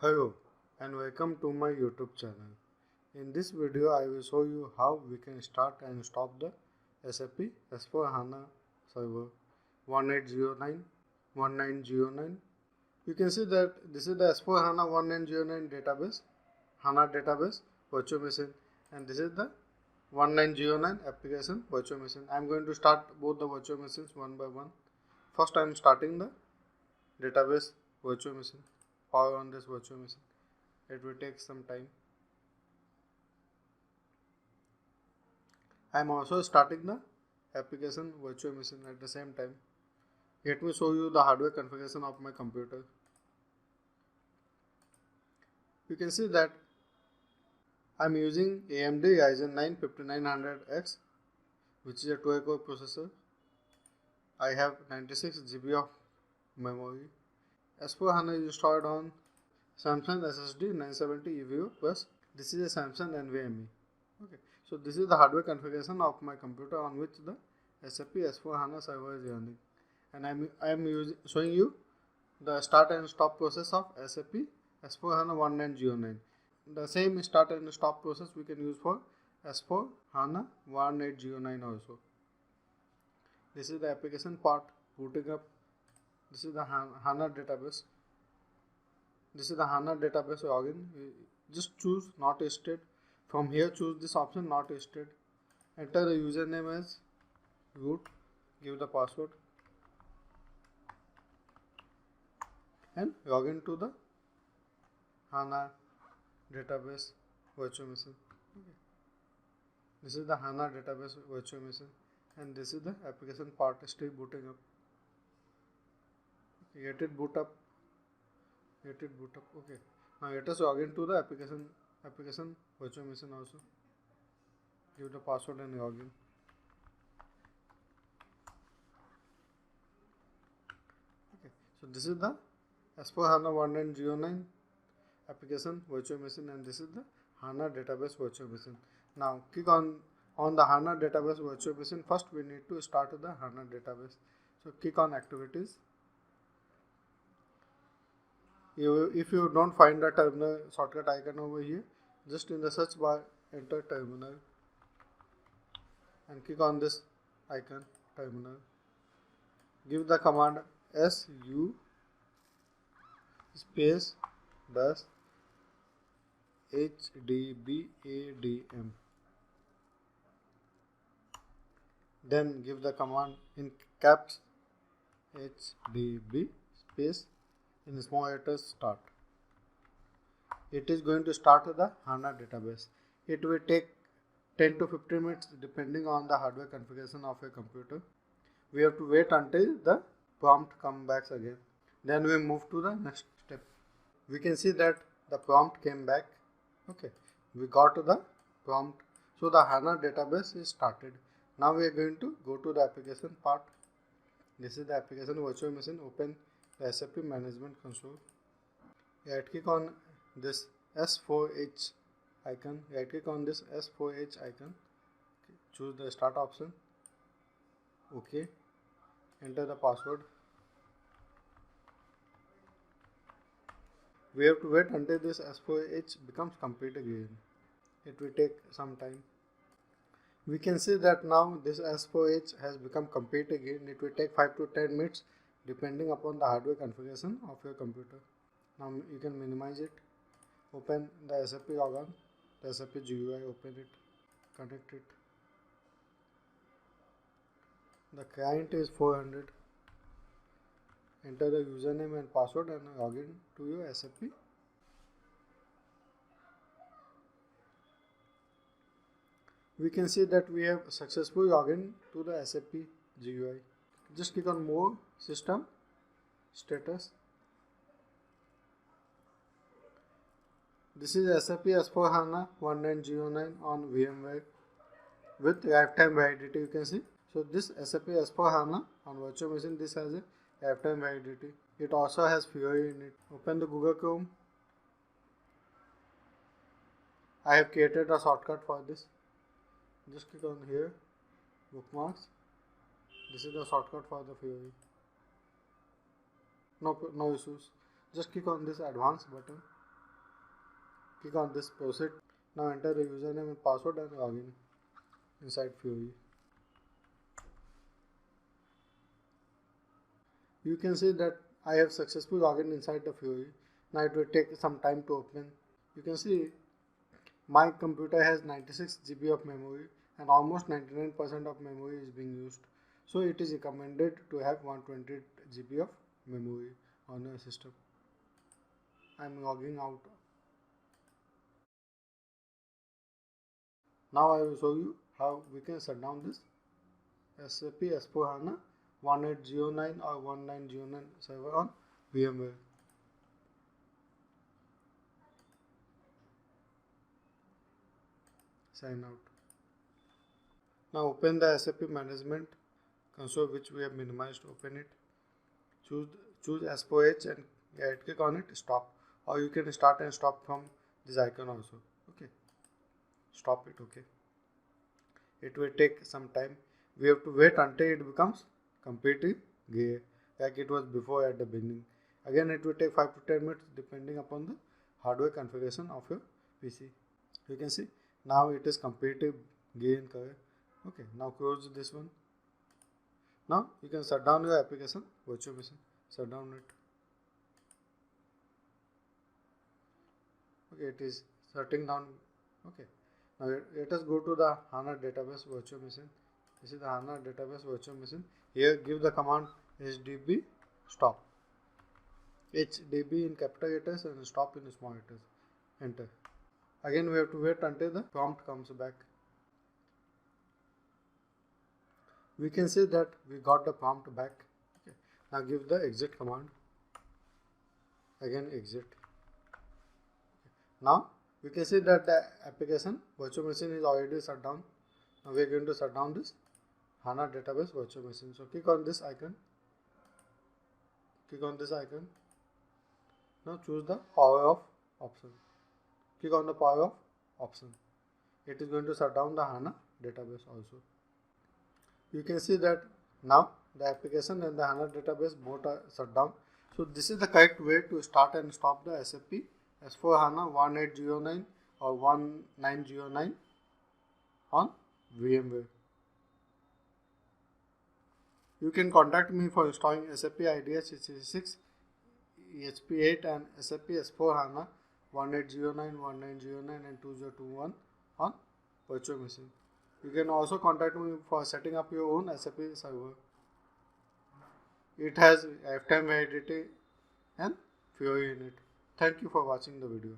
Hello and welcome to my YouTube channel. In this video I will show you how we can start and stop the SAP S4 HANA server 1809-1909. You can see that this is the S4 HANA 1909 database, HANA database virtual machine, and this is the 1909 application virtual machine. I am going to start both the virtual machines one by one. First I am starting the database virtual machine. Power on this virtual machine. It will take some time. I am also starting the application virtual machine at the same time. Let me show you the hardware configuration of my computer. You can see that I am using AMD Ryzen 9 5900X, which is a 12-core processor. I have 96 GB of memory. S4 HANA is installed on Samsung SSD 970 EVO plus this is a Samsung NVMe. Okay, so this is the hardware configuration of my computer on which the SAP S4 HANA server is running, and I am showing you the start and stop process of SAP S4 HANA 1909. The same start and stop process we can use for S4 HANA 1809 also. This is the application part booting up. This is the HANA database. This is the HANA database login. Just choose not listed. From here choose this option not listed. Enter the username as root. Give the password. And log into the HANA database virtual machine. Okay. This is the HANA database virtual machine. And this is the application part still booting up. Let it boot up. Okay. Now let us log into the application virtual machine also. Give the password and log in. Okay. So this is the S4 HANA 1909 application virtual machine, and this is the HANA database virtual machine. Now click on the HANA database virtual machine. First we need to start the HANA database. So click on activities. If you don't find the terminal shortcut icon over here, just in the search bar enter terminal and click on this icon terminal. Give the command su space dash hdbadm. Then give the command in caps hdb space in small letters start. It is going to start the HANA database. It will take 10 to 15 minutes depending on the hardware configuration of your computer. We have to wait until the prompt comes back again. Then we move to the next step. We can see that the prompt came back. Okay, we got the prompt. So the HANA database is started. Now we are going to go to the application part. This is the application virtual machine. Open the SAP management console. Right click on this S4H icon. Right click on this S4H icon. Choose the start option. Okay. Enter the password. We have to wait until this S4H becomes complete again. It will take some time. We can see that now this S4H has become complete again. It will take 5 to 10 minutes depending upon the hardware configuration of your computer. Now you can minimize it. Open the SAP login, the SAP GUI, open it, connect it. The client is 400. Enter the username and password and log in to your SAP. We can see that we have successfully logged in to the SAP GUI. Just click on more, system, status. This is SAP S4 HANA 1909 on VMware with lifetime validity, you can see. So this SAP S4 HANA on virtual machine, this has a lifetime validity. It also has Fiori in it. Open the Google Chrome. I have created a shortcut for this. Just click on here, bookmarks. This is the shortcut for the Fiori. No issues. Just click on this advanced button. Click on this proceed. Now enter the username and password and login inside Fiori. You can see that I have successfully logged in inside the Fiori. Now it will take some time to open. You can see my computer has 96 GB of memory and almost 99% of memory is being used. So it is recommended to have 120 GB of memory on your system. I am logging out. Now I will show you how we can shut down this SAP S/4HANA 1809 or 1909 server on VMware. Sign out. Now open the SAP management console which we have minimized. Open it. Choose S4H and right click on it. Stop. Or you can start and stop from this icon also. Okay. Stop it. Okay. It will take some time. We have to wait until it becomes completely gray like it was before at the beginning. Again it will take 5 to 10 minutes depending upon the hardware configuration of your PC. You can see now it is completely gray in color. Okay, now close this one. Now you can shut down your application virtual machine. Shut down it. Okay, it is shutting down. Okay, now let us go to the HANA database virtual machine. This is the HANA database virtual machine. Here give the command HDB stop. HDB in capital letters and stop in small letters. Enter. Again we have to wait until the prompt comes back. We can see that we got the prompt back. Okay. Now give the exit command. Again exit. Okay. Now we can see that the application virtual machine is already shut down. Now we are going to shut down this HANA database virtual machine. So click on this icon. Click on this icon. Now choose the power off option. Click on the power off option. It is going to shut down the HANA database also. You can see that now the application and the HANA database both are shut down. So this is the correct way to start and stop the SAP S/4HANA 1809 or 1909 on VMware. You can contact me for installing SAP IDES 6, ESP8 and SAP S/4HANA 1809, 1909 and 2021 on virtual machine. You can also contact me for setting up your own SAP server. It has lifetime validity and Fiori in it. Thank you for watching the video.